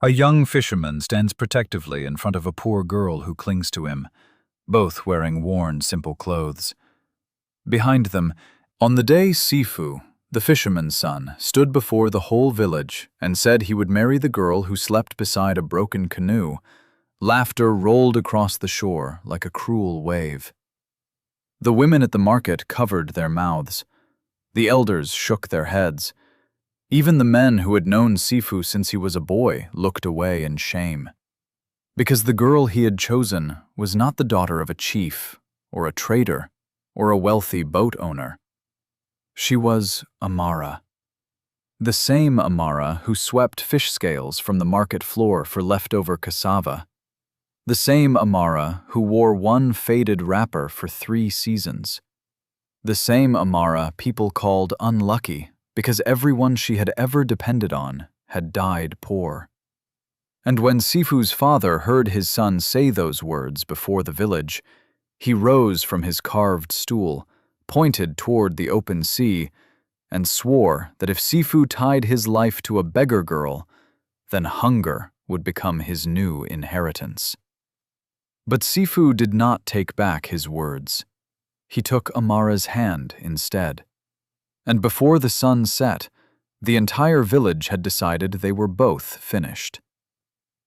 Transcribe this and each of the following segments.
A young fisherman stands protectively in front of a poor girl who clings to him, both wearing worn, simple clothes. Behind them, on the day Sefu, the fisherman's son, stood before the whole village and said he would marry the girl who slept beside a broken canoe, laughter rolled across the shore like a cruel wave. The women at the market covered their mouths. The elders shook their heads. Even the men who had known Sefu since he was a boy looked away in shame. Because the girl he had chosen was not the daughter of a chief, or a trader, or a wealthy boat owner. She was Amara. The same Amara who swept fish scales from the market floor for leftover cassava. The same Amara who wore one faded wrapper for 3 seasons. The same Amara people called unlucky because everyone she had ever depended on had died poor. And when Sefu's father heard his son say those words before the village, he rose from his carved stool, pointed toward the open sea, and swore that if Sefu tied his life to a beggar girl, then hunger would become his new inheritance. But Sefu did not take back his words. He took Amara's hand instead. And before the sun set, the entire village had decided they were both finished.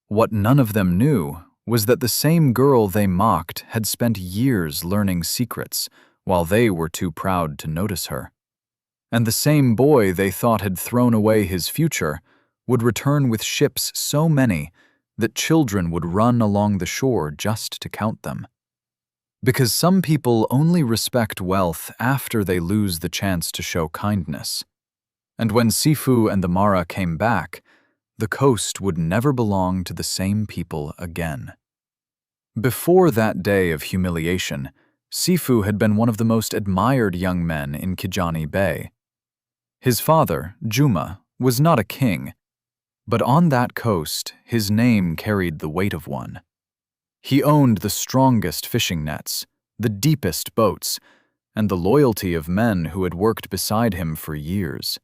What none of them knew was that the same girl they mocked had spent years learning secrets while they were too proud to notice her. And the same boy they thought had thrown away his future would return with ships so many that children would run along the shore just to count them. Because some people only respect wealth after they lose the chance to show kindness. And when Sefu and Amara came back, the coast would never belong to the same people again. Before that day of humiliation, Sefu had been one of the most admired young men in Kijani Bay. His father, Juma, was not a king, but on that coast his name carried the weight of one. He owned the strongest fishing nets, the deepest boats, and the loyalty of men who had worked beside him for years.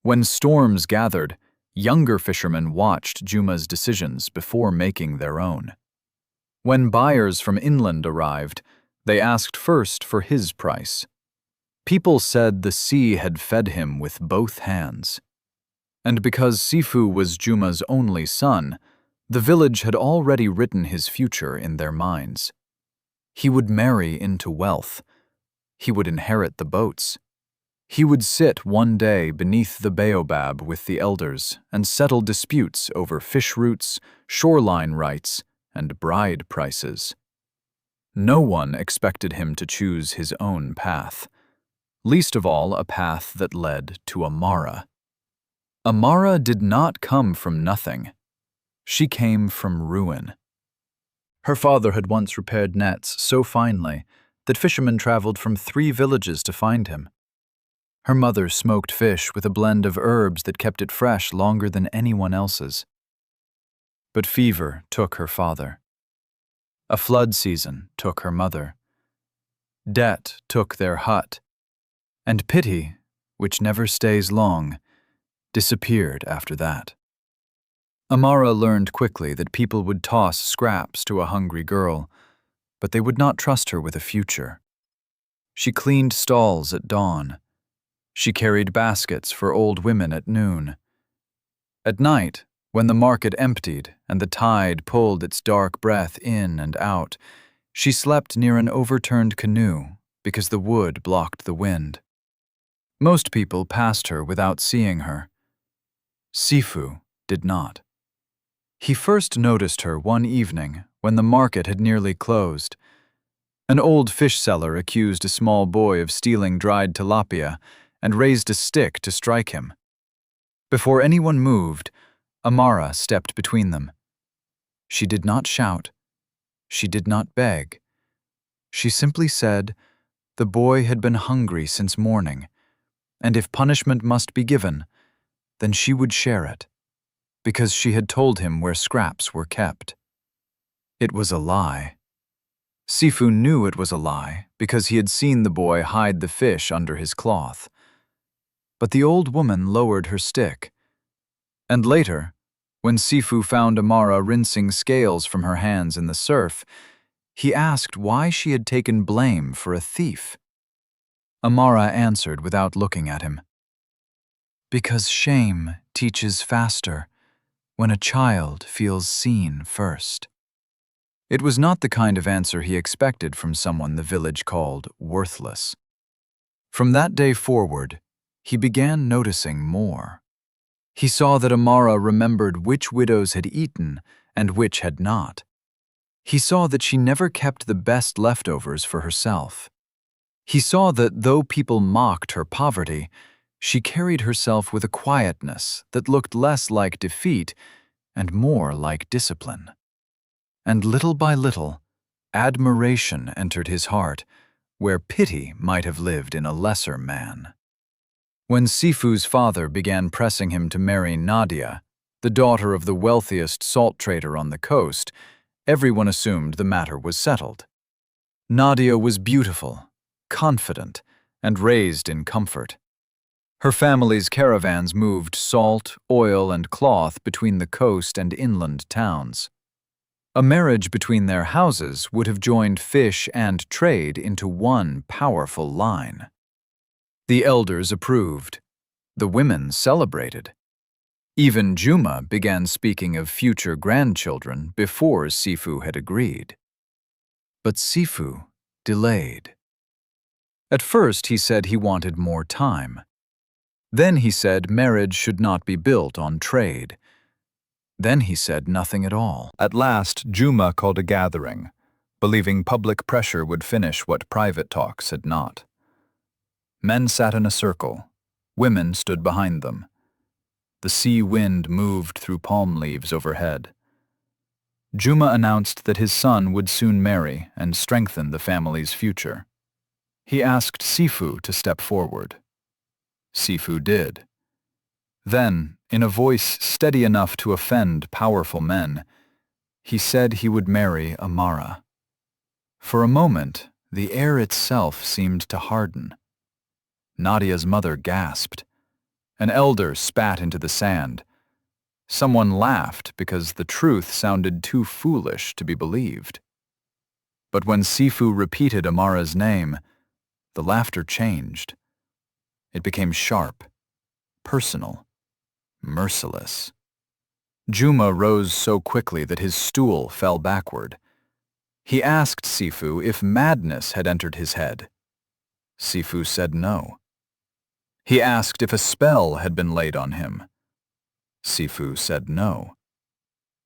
When storms gathered, younger fishermen watched Juma's decisions before making their own. When buyers from inland arrived, they asked first for his price. People said the sea had fed him with both hands. And because Sefu was Juma's only son, the village had already written his future in their minds. He would marry into wealth. He would inherit the boats. He would sit one day beneath the baobab with the elders and settle disputes over fish routes, shoreline rights, and bride prices. No one expected him to choose his own path, least of all a path that led to Amara. Amara did not come from nothing. She came from ruin. Her father had once repaired nets so finely that fishermen traveled from 3 villages to find him. Her mother smoked fish with a blend of herbs that kept it fresh longer than anyone else's. But fever took her father. A flood season took her mother. Debt took their hut. And pity, which never stays long, disappeared after that. Amara learned quickly that people would toss scraps to a hungry girl, but they would not trust her with a future. She cleaned stalls at dawn. She carried baskets for old women at noon. At night, when the market emptied and the tide pulled its dark breath in and out, she slept near an overturned canoe because the wood blocked the wind. Most people passed her without seeing her. Sefu did not. He first noticed her one evening when the market had nearly closed. An old fish seller accused a small boy of stealing dried tilapia and raised a stick to strike him. Before anyone moved, Amara stepped between them. She did not shout. She did not beg. She simply said the boy had been hungry since morning, and if punishment must be given, then she would share it, because she had told him where scraps were kept. It was a lie. Sefu knew it was a lie because he had seen the boy hide the fish under his cloth. But the old woman lowered her stick, and later, When Sefu found Amara rinsing scales from her hands in the surf, he asked why she had taken blame for a thief. Amara answered without looking at him. Because shame teaches faster when a child feels seen first. It was not the kind of answer he expected from someone the village called worthless. From that day forward, he began noticing more. He saw that Amara remembered which widows had eaten and which had not. He saw that she never kept the best leftovers for herself. He saw that though people mocked her poverty, she carried herself with a quietness that looked less like defeat and more like discipline. And little by little, admiration entered his heart, where pity might have lived in a lesser man. When Sefu's father began pressing him to marry Nadia, the daughter of the wealthiest salt trader on the coast, everyone assumed the matter was settled. Nadia was beautiful, confident, and raised in comfort. Her family's caravans moved salt, oil, and cloth between the coast and inland towns. A marriage between their houses would have joined fish and trade into one powerful line. The elders approved. The women celebrated. Even Juma began speaking of future grandchildren before Sefu had agreed. But Sefu delayed. At first he said he wanted more time. Then he said marriage should not be built on trade. Then he said nothing at all. At last, Juma called a gathering, believing public pressure would finish what private talks had not. Men sat in a circle. Women stood behind them. The sea wind moved through palm leaves overhead. Juma announced that his son would soon marry and strengthen the family's future. He asked Sefu to step forward. Sefu did. Then, in a voice steady enough to offend powerful men, he said he would marry Amara. For a moment, the air itself seemed to harden. Nadia's mother gasped. An elder spat into the sand. Someone laughed because the truth sounded too foolish to be believed. But when Sefu repeated Amara's name, the laughter changed. It became sharp, personal, merciless. Juma rose so quickly that his stool fell backward. He asked Sefu if madness had entered his head. Sefu said no. He asked if a spell had been laid on him. Sefu said no.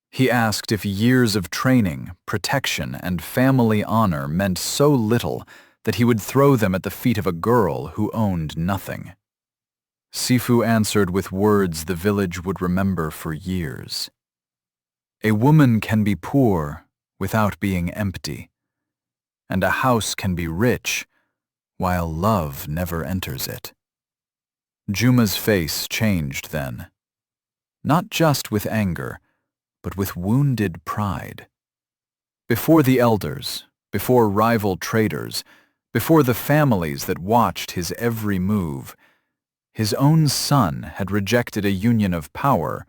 He asked if years of training, protection, and family honor meant so little that he would throw them at the feet of a girl who owned nothing. Sefu answered with words the village would remember for years. A woman can be poor without being empty, and a house can be rich while love never enters it. Juma's face changed then, not just with anger, but with wounded pride. Before the elders, before rival traders, before the families that watched his every move, his own son had rejected a union of power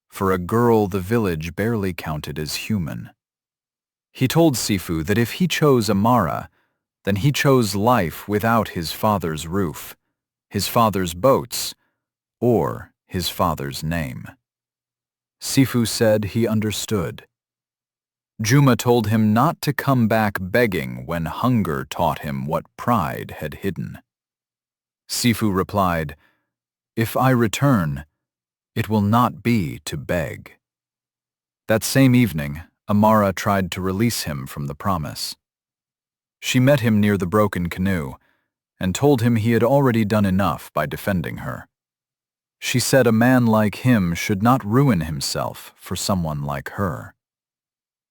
for a girl the village barely counted as human. He told Sefu that if he chose Amara, then he chose life without his father's roof, his father's boats, or his father's name. Sefu said he understood. Juma told him not to come back begging when hunger taught him what pride had hidden. Sefu replied, "If I return, it will not be to beg." That same evening, Amara tried to release him from the promise. She met him near the broken canoe and told him he had already done enough by defending her. She said a man like him should not ruin himself for someone like her.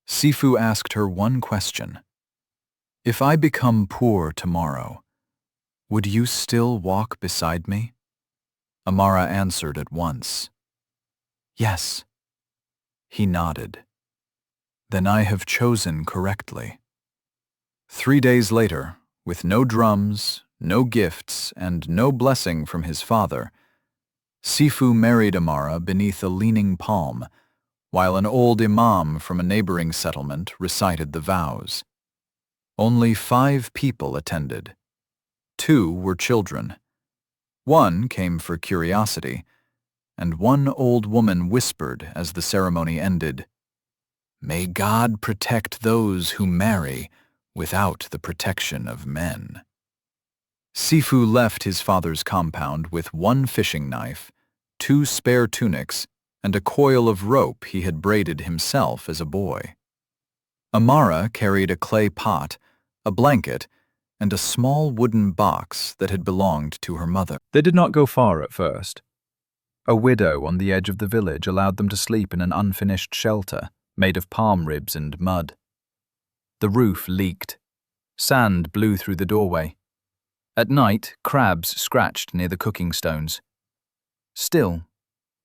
Sefu asked her one question. "If I become poor tomorrow, would you still walk beside me?" Amara answered at once. "Yes." He nodded. "Then I have chosen correctly." 3 days later, with no drums, no gifts, and no blessing from his father, Sefu married Amara beneath a leaning palm, while an old imam from a neighboring settlement recited the vows. Only 5 people attended. 2 were children. 1 came for curiosity, and 1 old woman whispered as the ceremony ended, "May God protect those who marry without the protection of men." Sefu left his father's compound with 1 fishing knife, 2 spare tunics, and a coil of rope he had braided himself as a boy. Amara carried a clay pot, a blanket, and a small wooden box that had belonged to her mother. They did not go far at first. A widow on the edge of the village allowed them to sleep in an unfinished shelter made of palm ribs and mud. The roof leaked. Sand blew through the doorway. At night, crabs scratched near the cooking stones. Still,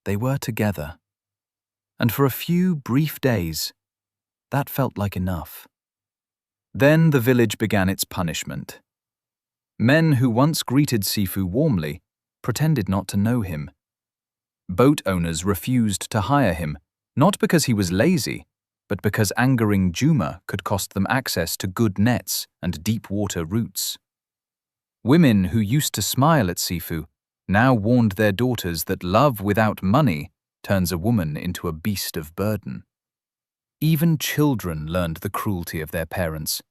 they were together. And for a few brief days, that felt like enough. Then the village began its punishment. Men who once greeted Sefu warmly pretended not to know him. Boat owners refused to hire him, not because he was lazy, but because angering Juma could cost them access to good nets and deep water routes. Women who used to smile at Sefu now warned their daughters that love without money turns a woman into a beast of burden. Even children learned the cruelty of their parents.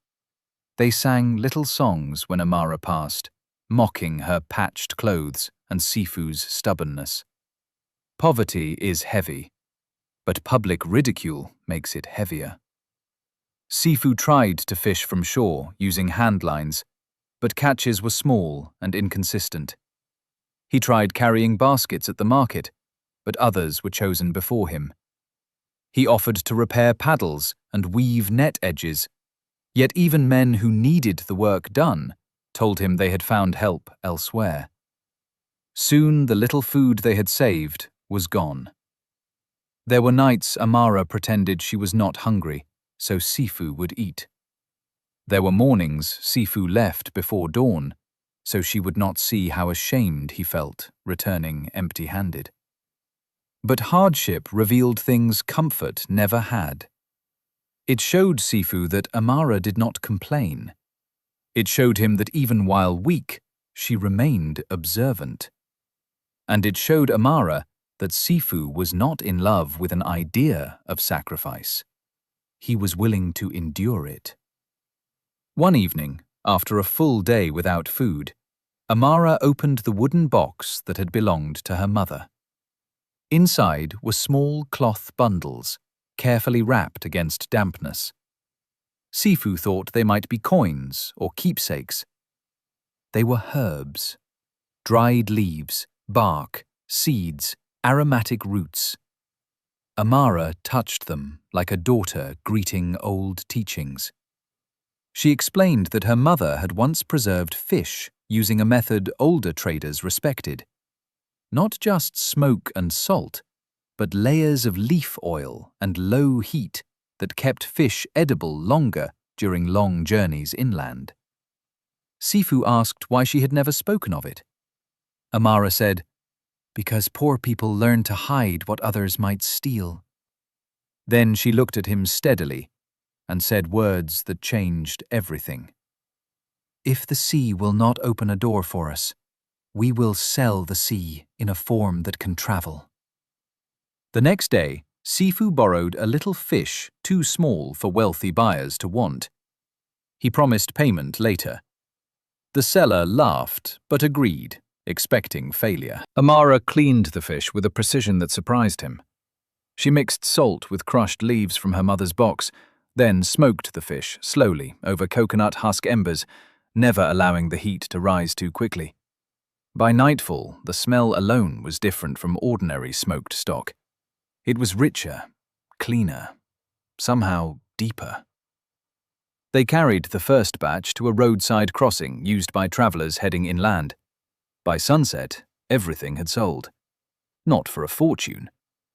They sang little songs when Amara passed, mocking her patched clothes and Sefu's stubbornness. Poverty is heavy, but public ridicule makes it heavier. Sefu tried to fish from shore using hand lines, but catches were small and inconsistent. He tried carrying baskets at the market, but others were chosen before him. He offered to repair paddles and weave net edges, yet even men who needed the work done told him they had found help elsewhere. Soon the little food they had saved was gone. There were nights Amara pretended she was not hungry, so Sefu would eat. There were mornings Sefu left before dawn, so she would not see how ashamed he felt returning empty-handed. But hardship revealed things comfort never had. It showed Sefu that Amara did not complain. It showed him that even while weak, she remained observant. And it showed Amara that Sefu was not in love with an idea of sacrifice. He was willing to endure it. One evening, after a full day without food, Amara opened the wooden box that had belonged to her mother. Inside were small cloth bundles, carefully wrapped against dampness. Sefu thought they might be coins or keepsakes. They were herbs, dried leaves, bark, seeds, aromatic roots. Amara touched them like a daughter greeting old teachings. She explained that her mother had once preserved fish using a method older traders respected. Not just smoke and salt, but layers of leaf oil and low heat that kept fish edible longer during long journeys inland. Sefu asked why she had never spoken of it. Amara said, "Because poor people learn to hide what others might steal." Then she looked at him steadily and said words that changed everything. "If the sea will not open a door for us, we will sell the sea in a form that can travel." The next day, Sefu borrowed a little fish too small for wealthy buyers to want. He promised payment later. The seller laughed but agreed, expecting failure. Amara cleaned the fish with a precision that surprised him. She mixed salt with crushed leaves from her mother's box, then smoked the fish slowly over coconut husk embers, never allowing the heat to rise too quickly. By nightfall, the smell alone was different from ordinary smoked stock. It was richer, cleaner, somehow deeper. They carried the first batch to a roadside crossing used by travelers heading inland. By sunset, everything had sold. Not for a fortune,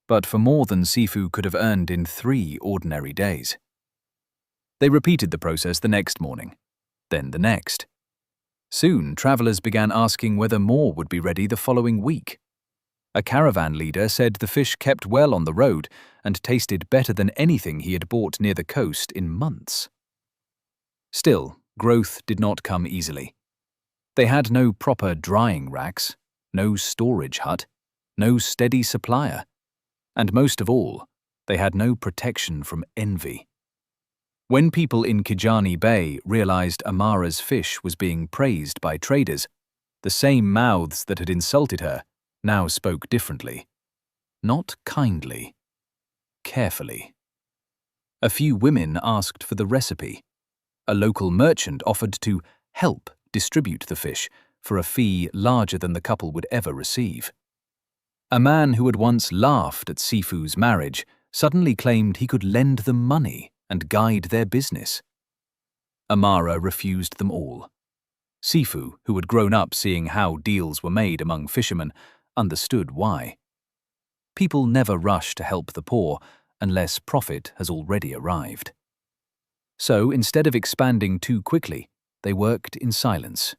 but for more than Sefu could have earned in 3 ordinary days. They repeated the process the next morning, then the next. Soon, travelers began asking whether more would be ready the following week. A caravan leader said the fish kept well on the road and tasted better than anything he had bought near the coast in months. Still, growth did not come easily. They had no proper drying racks, no storage hut, no steady supplier, and most of all, they had no protection from envy. When people in Kijani Bay realized Amara's fish was being praised by traders, the same mouths that had insulted her now spoke differently. Not kindly, carefully. A few women asked for the recipe. A local merchant offered to help distribute the fish for a fee larger than the couple would ever receive. A man who had once laughed at Sefu's marriage suddenly claimed he could lend them money and guide their business. Amara refused them all. Sefu, who had grown up seeing how deals were made among fishermen, understood why. People never rush to help the poor unless profit has already arrived. So, instead of expanding too quickly, they worked in silence.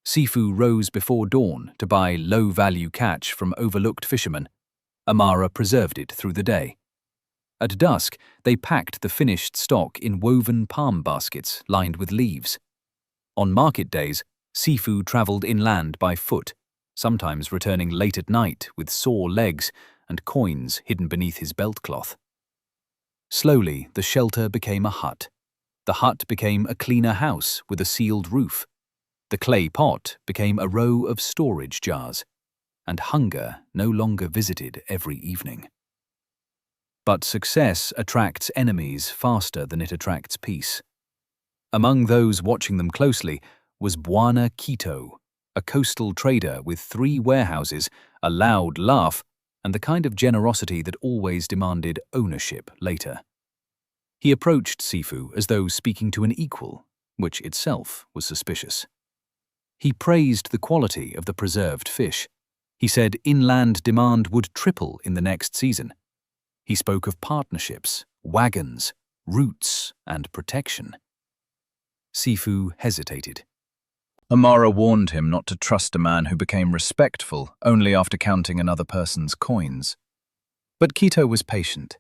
Sefu rose before dawn to buy low-value catch from overlooked fishermen. Amara preserved it through the day. At dusk, they packed the finished stock in woven palm baskets lined with leaves. On market days, Sefu travelled inland by foot, sometimes returning late at night with sore legs and coins hidden beneath his belt cloth. Slowly, the shelter became a hut. The hut became a cleaner house with a sealed roof. The clay pot became a row of storage jars, and hunger no longer visited every evening. But success attracts enemies faster than it attracts peace. Among those watching them closely was Bwana Kito, a coastal trader with 3 warehouses, a loud laugh, and the kind of generosity that always demanded ownership later. He approached Sefu as though speaking to an equal, which itself was suspicious. He praised the quality of the preserved fish. He said inland demand would triple in the next season. He spoke of partnerships, wagons, routes, and protection. Sefu hesitated. Amara warned him not to trust a man who became respectful only after counting another person's coins. But Kito was patient.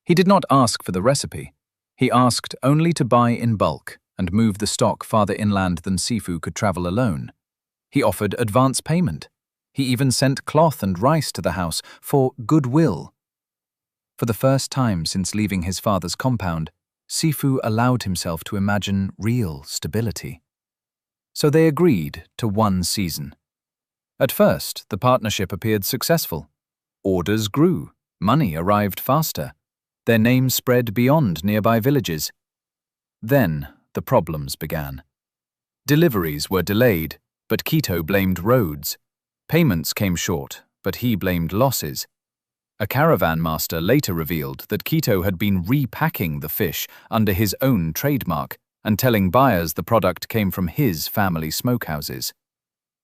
He did not ask for the recipe. He asked only to buy in bulk and move the stock farther inland than Sefu could travel alone. He offered advance payment. He even sent cloth and rice to the house for goodwill. For the first time since leaving his father's compound, Sefu allowed himself to imagine real stability. So they agreed to 1 season. At first, the partnership appeared successful. Orders grew, money arrived faster. Their name spread beyond nearby villages. Then the problems began. Deliveries were delayed, but Kito blamed roads. Payments came short, but he blamed losses. A caravan master later revealed that Kito had been repacking the fish under his own trademark and telling buyers the product came from his family smokehouses.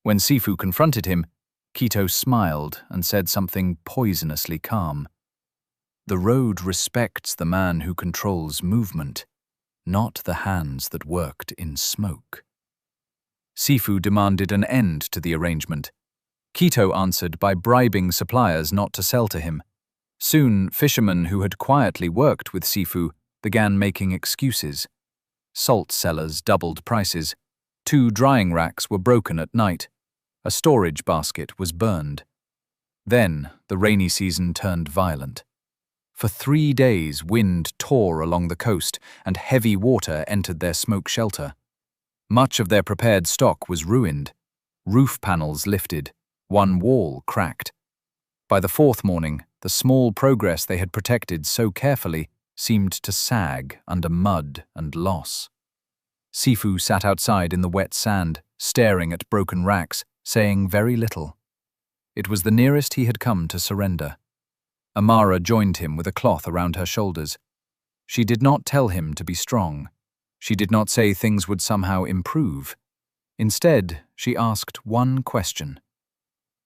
When Sefu confronted him, Kito smiled and said something poisonously calm. The road respects the man who controls movement, not the hands that worked in smoke. Sefu demanded an end to the arrangement. Kito answered by bribing suppliers not to sell to him. Soon, fishermen who had quietly worked with Sefu began making excuses. Salt sellers doubled prices. 2 drying racks were broken at night. A storage basket was burned. Then, the rainy season turned violent. For 3 days, wind tore along the coast and heavy water entered their smoke shelter. Much of their prepared stock was ruined. Roof panels lifted. 1 wall cracked. By the 4th morning, the small progress they had protected so carefully seemed to sag under mud and loss. Sefu sat outside in the wet sand, staring at broken racks, saying very little. It was the nearest he had come to surrender. Amara joined him with a cloth around her shoulders. She did not tell him to be strong. She did not say things would somehow improve. Instead, she asked one question.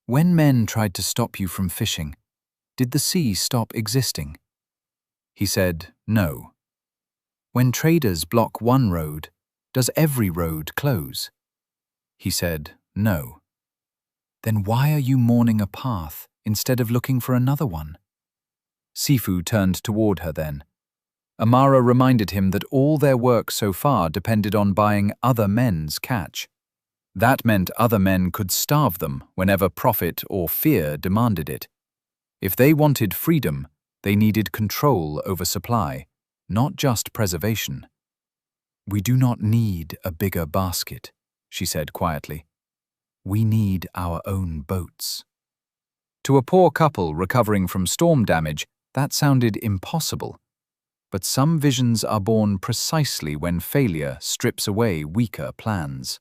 When men tried to stop you from fishing, did the sea stop existing? He said, no. When traders block one road, does every road close? He said, no. Then why are you mourning a path instead of looking for another one? Sefu turned toward her then. Amara reminded him that all their work so far depended on buying other men's catch. That meant other men could starve them whenever profit or fear demanded it. If they wanted freedom, they needed control over supply, not just preservation. "We do not need a bigger basket," she said quietly. "We need our own boats." To a poor couple recovering from storm damage, that sounded impossible. But some visions are born precisely when failure strips away weaker plans.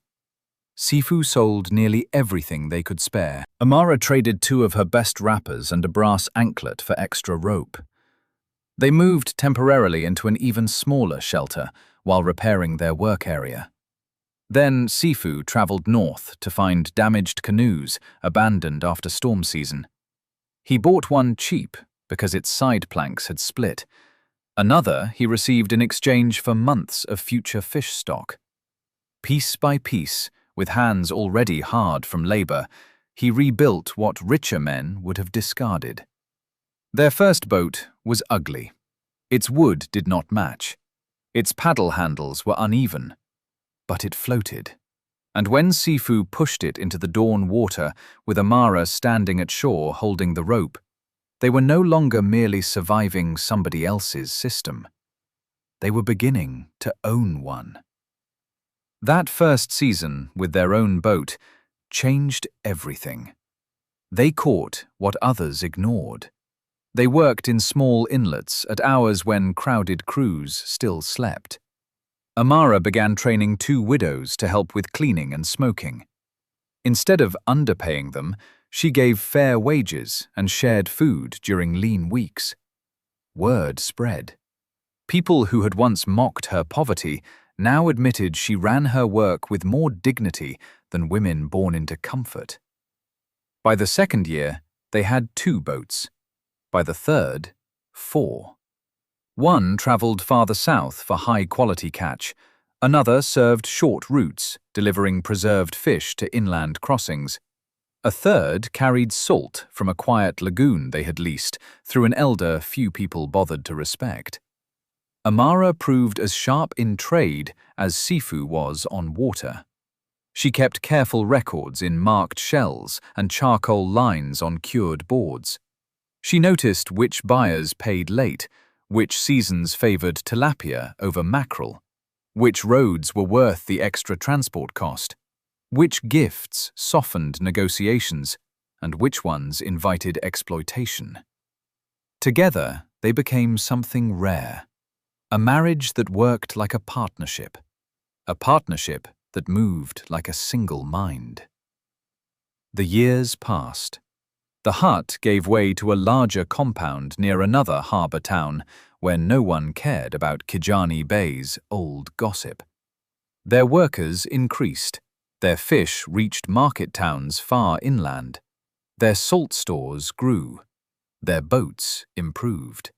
Sefu sold nearly everything they could spare. Amara traded 2 of her best wrappers and a brass anklet for extra rope. They moved temporarily into an even smaller shelter while repairing their work area. Then Sefu traveled north to find damaged canoes abandoned after storm season. He bought one cheap because its side planks had split. Another he received in exchange for months of future fish stock. Piece by piece, with hands already hard from labor, he rebuilt what richer men would have discarded. Their first boat was ugly. Its wood did not match. Its paddle handles were uneven. But it floated. And when Sefu pushed it into the dawn water, with Amara standing at shore holding the rope, they were no longer merely surviving somebody else's system. They were beginning to own one. That first season, with their own boat, changed everything. They caught what others ignored. They worked in small inlets at hours when crowded crews still slept. Amara began training 2 widows to help with cleaning and smoking. Instead of underpaying them, she gave fair wages and shared food during lean weeks. Word spread. People who had once mocked her poverty now admitted she ran her work with more dignity than women born into comfort. By the second year, they had 2 boats. By the third, 4. One traveled farther south for high-quality catch. Another served short routes, delivering preserved fish to inland crossings. A third carried salt from a quiet lagoon they had leased through an elder few people bothered to respect. Amara proved as sharp in trade as Sefu was on water. She kept careful records in marked shells and charcoal lines on cured boards. She noticed which buyers paid late, which seasons favored tilapia over mackerel, which roads were worth the extra transport cost, which gifts softened negotiations, and which ones invited exploitation. Together, they became something rare, a marriage that worked like a partnership that moved like a single mind. The years passed. The hut gave way to a larger compound near another harbour town where no one cared about Kijani Bay's old gossip. Their workers increased. Their fish reached market towns far inland. Their salt stores grew. Their boats improved.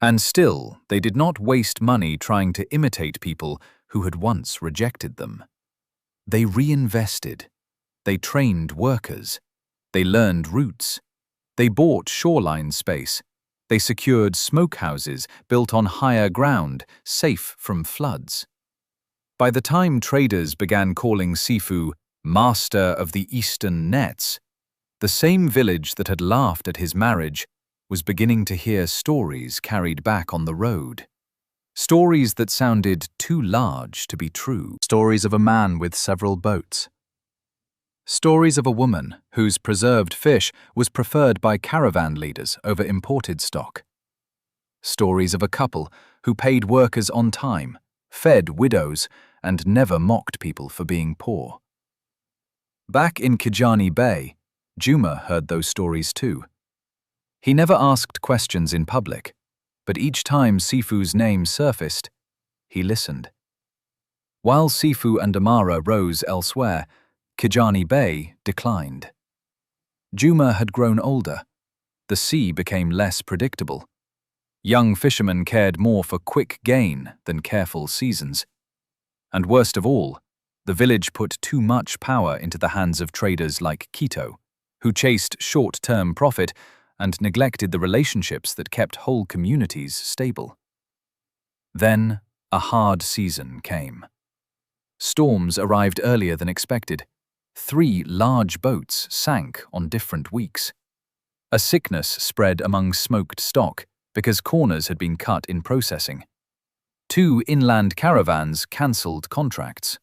And still, they did not waste money trying to imitate people who had once rejected them. They reinvested. They trained workers. They learned routes. They bought shoreline space. They secured smokehouses built on higher ground, safe from floods. By the time traders began calling Sefu master of the eastern nets, the same village that had laughed at his marriage was beginning to hear stories carried back on the road. Stories that sounded too large to be true. Stories of a man with several boats. Stories of a woman whose preserved fish was preferred by caravan leaders over imported stock. Stories of a couple who paid workers on time, fed widows, and never mocked people for being poor. Back in Kijani Bay, Juma heard those stories too. He never asked questions in public, but each time Sefu's name surfaced, he listened. While Sefu and Amara rose elsewhere, Kijani Bay declined. Juma had grown older. The sea became less predictable. Young fishermen cared more for quick gain than careful seasons. And worst of all, the village put too much power into the hands of traders like Quito, who chased short-term profit and neglected the relationships that kept whole communities stable. Then, a hard season came. Storms arrived earlier than expected. 3 large boats sank on different weeks. A sickness spread among smoked stock because corners had been cut in processing. 2 inland caravans cancelled contracts.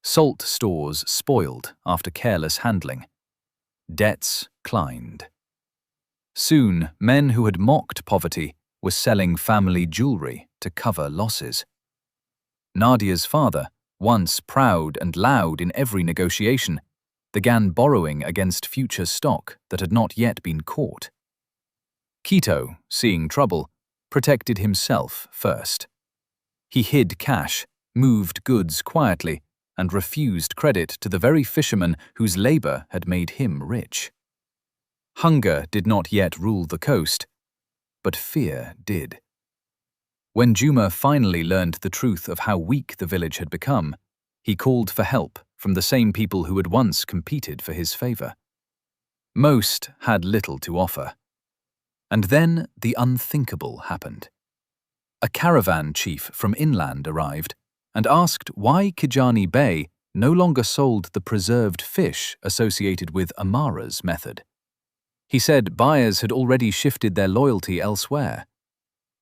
Salt stores spoiled after careless handling. Debts climbed. Soon, men who had mocked poverty were selling family jewelry to cover losses. Nadia's father, once proud and loud in every negotiation, began borrowing against future stock that had not yet been caught. Quito, seeing trouble, protected himself first. He hid cash, moved goods quietly, and refused credit to the very fisherman whose labor had made him rich. Hunger did not yet rule the coast, but fear did. When Juma finally learned the truth of how weak the village had become, he called for help from the same people who had once competed for his favor. Most had little to offer. And then the unthinkable happened. A caravan chief from inland arrived and asked why Kijani Bey no longer sold the preserved fish associated with Amara's method. He said buyers had already shifted their loyalty elsewhere.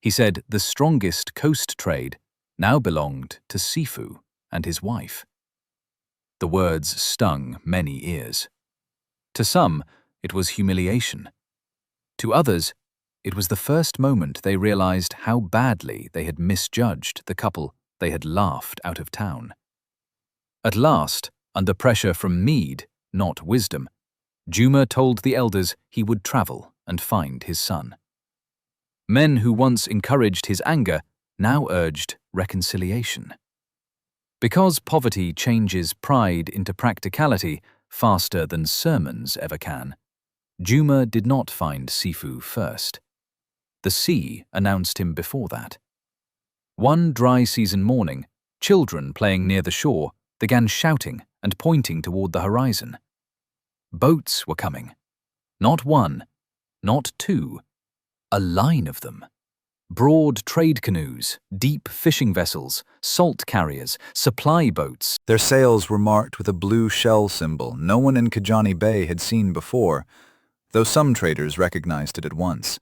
He said the strongest coast trade now belonged to Sefu and his wife. The words stung many ears. To some, it was humiliation. To others, it was the first moment they realized how badly they had misjudged the couple they had laughed out of town. At last, under pressure from need, not wisdom, Juma told the elders he would travel and find his son. Men who once encouraged his anger now urged reconciliation. Because poverty changes pride into practicality faster than sermons ever can, Juma did not find Sefu first. The sea announced him before that. One dry season morning, children playing near the shore began shouting and pointing toward the horizon. Boats were coming. Not one, not 2, a line of them. Broad trade canoes, deep fishing vessels, salt carriers, supply boats. Their sails were marked with a blue shell symbol no one in Kijani Bay had seen before, though some traders recognized it at once.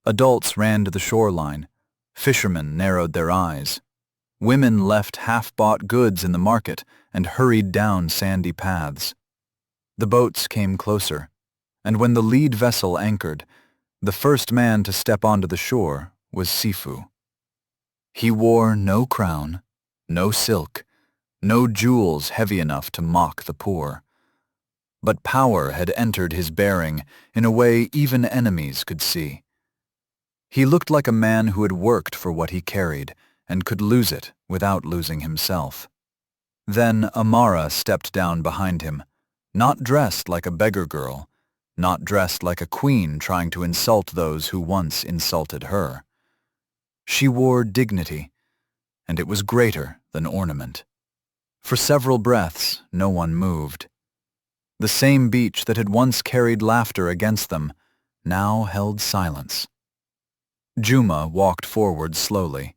Adults ran to the shoreline. Fishermen narrowed their eyes. Women left half-bought goods in the market and hurried down sandy paths. The boats came closer, and when the lead vessel anchored, the first man to step onto the shore was Sefu. He wore no crown, no silk, no jewels heavy enough to mock the poor. But power had entered his bearing in a way even enemies could see. He looked like a man who had worked for what he carried and could lose it without losing himself. Then Amara stepped down behind him, not dressed like a beggar girl, not dressed like a queen trying to insult those who once insulted her. She wore dignity, and it was greater than ornament. For several breaths, no one moved. The same beach that had once carried laughter against them now held silence. Juma walked forward slowly.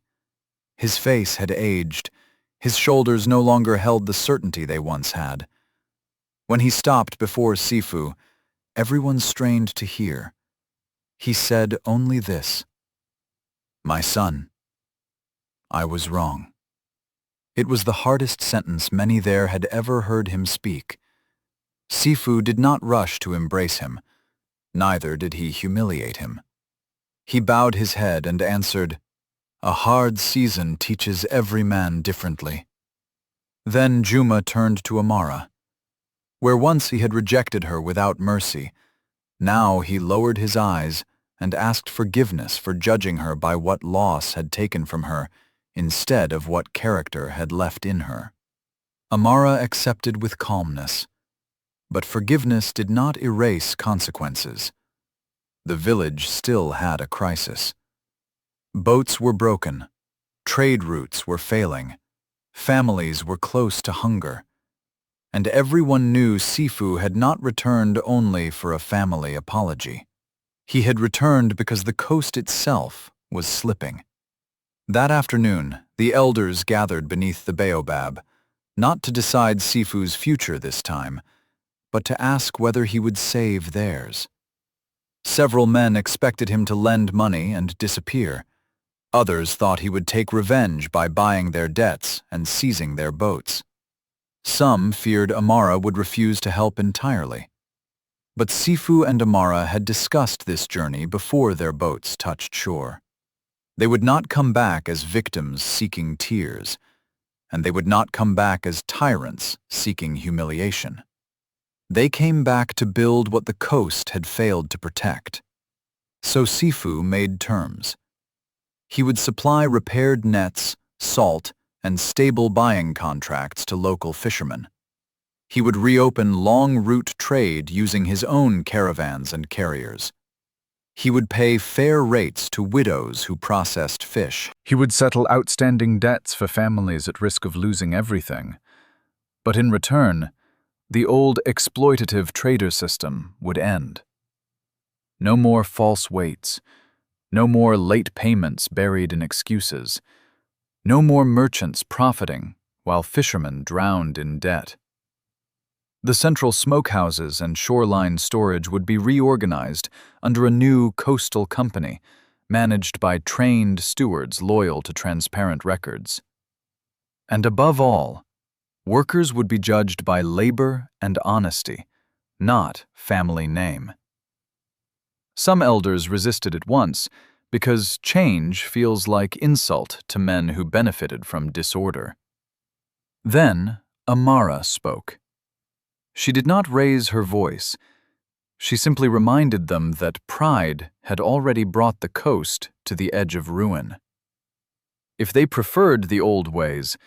His face had aged. His shoulders no longer held the certainty they once had. When he stopped before Sefu, everyone strained to hear. He said only this: "My son, I was wrong." It was the hardest sentence many there had ever heard him speak. Sefu did not rush to embrace him, neither did he humiliate him. He bowed his head and answered, "A hard season teaches every man differently." Then Juma turned to Amara. Where once he had rejected her without mercy, now he lowered his eyes and asked forgiveness for judging her by what loss had taken from her instead of what character had left in her. Amara accepted with calmness, but forgiveness did not erase consequences. The village still had a crisis. Boats were broken, trade routes were failing, families were close to hunger, and everyone knew Sefu had not returned only for a family apology. He had returned because the coast itself was slipping. That afternoon, the elders gathered beneath the baobab, not to decide Sefu's future this time, but to ask whether he would save theirs. Several men expected him to lend money and disappear. Others thought he would take revenge by buying their debts and seizing their boats. Some feared Amara would refuse to help entirely. But Sefu and Amara had discussed this journey before their boats touched shore. They would not come back as victims seeking tears, and they would not come back as tyrants seeking humiliation. They came back to build what the coast had failed to protect. So Sefu made terms. He would supply repaired nets, salt, and stable buying contracts to local fishermen. He would reopen long route trade using his own caravans and carriers. He would pay fair rates to widows who processed fish. He would settle outstanding debts for families at risk of losing everything. But in return, the old exploitative trader system would end. No more false waits. No more late payments buried in excuses. No more merchants profiting while fishermen drowned in debt. The central smokehouses and shoreline storage would be reorganized under a new coastal company, managed by trained stewards loyal to transparent records. And above all, workers would be judged by labor and honesty, not family name. Some elders resisted at once because change feels like insult to men who benefited from disorder. Then Amara spoke. She did not raise her voice. She simply reminded them that pride had already brought the coast to the edge of ruin. If they preferred the old ways,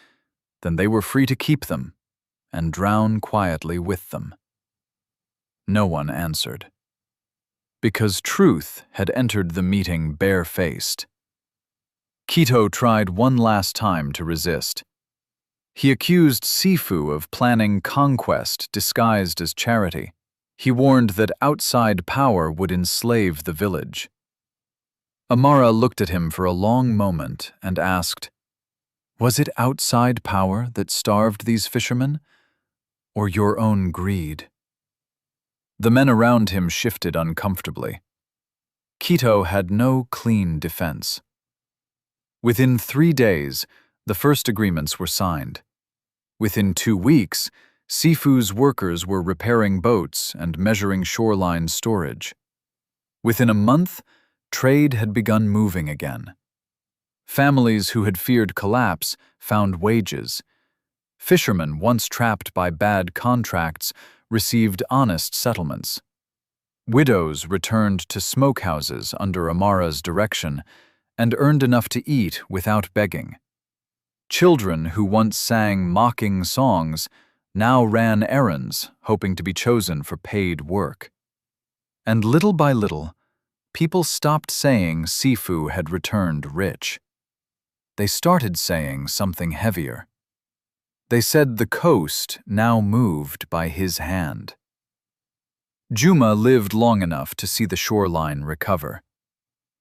then they were free to keep them and drown quietly with them. No one answered. Because truth had entered the meeting bare-faced. Quito tried one last time to resist. He accused Sefu of planning conquest disguised as charity. He warned that outside power would enslave the village. Amara looked at him for a long moment and asked, "Was it outside power that starved these fishermen, or your own greed?" The men around him shifted uncomfortably. Quito had no clean defense. Within 3 days, the first agreements were signed. Within 2 weeks, Sefu's workers were repairing boats and measuring shoreline storage. Within a month, trade had begun moving again. Families who had feared collapse found wages. Fishermen once trapped by bad contracts received honest settlements. Widows returned to smokehouses under Amara's direction and earned enough to eat without begging. Children who once sang mocking songs now ran errands, hoping to be chosen for paid work. And little by little, people stopped saying Sefu had returned rich. They started saying something heavier. They said the coast now moved by his hand. Juma lived long enough to see the shoreline recover.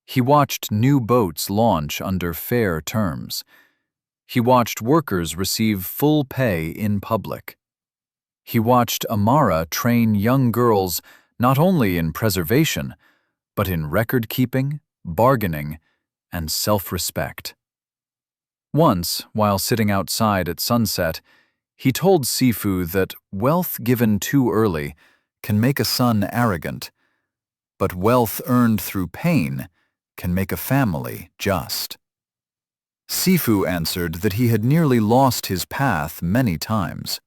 He watched new boats launch under fair terms. He watched workers receive full pay in public. He watched Amara train young girls not only in preservation, but in record-keeping, bargaining, and self-respect. Once, while sitting outside at sunset, he told Sefu that wealth given too early can make a son arrogant, but wealth earned through pain can make a family just. Sefu answered that he had nearly lost his path many times.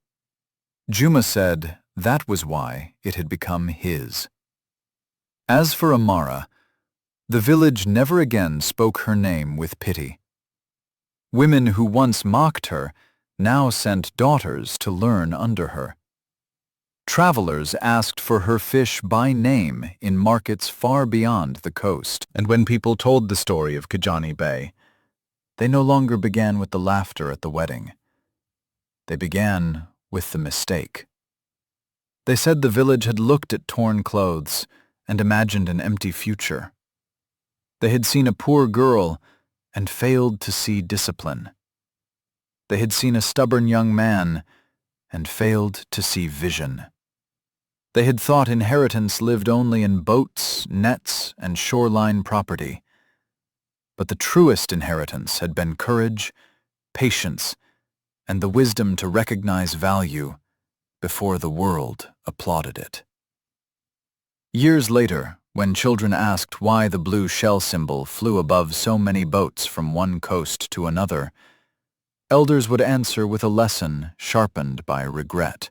Juma said that was why it had become his. As for Amara, the village never again spoke her name with pity. Women who once mocked her now sent daughters to learn under her. Travelers asked for her fish by name in markets far beyond the coast, and when people told the story of Kajani Bay, they no longer began with the laughter at the wedding. They began with the mistake. They said the village had looked at torn clothes and imagined an empty future. They had seen a poor girl and failed to see discipline. They had seen a stubborn young man and failed to see vision. They had thought inheritance lived only in boats, nets, and shoreline property. But the truest inheritance had been courage, patience, and the wisdom to recognize value before the world applauded it. Years later, when children asked why the blue shell symbol flew above so many boats from one coast to another, elders would answer with a lesson sharpened by regret.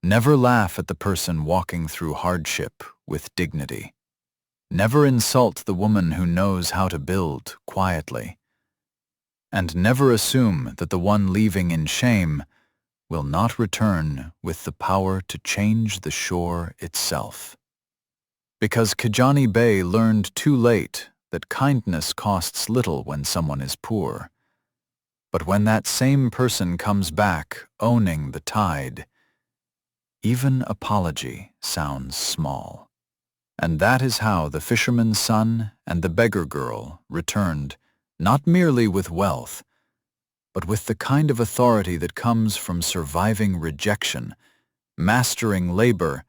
Never laugh at the person walking through hardship with dignity. Never insult the woman who knows how to build quietly. And never assume that the one leaving in shame will not return with the power to change the shore itself. Because Kijani Bey learned too late that kindness costs little when someone is poor. But when that same person comes back owning the tide, even apology sounds small. And that is how the fisherman's son and the beggar girl returned, not merely with wealth, but with the kind of authority that comes from surviving rejection, mastering labor,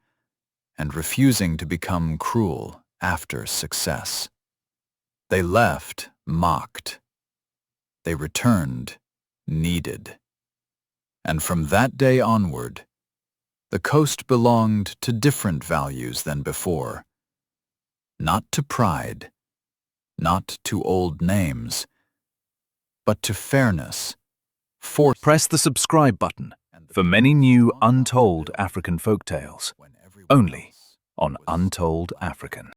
and refusing to become cruel after success. They left mocked. They returned needed. And from that day onward, the coast belonged to different values than before. Not to pride, not to old names, but to fairness. Press the subscribe button for many new untold African folktales, only on Untold African.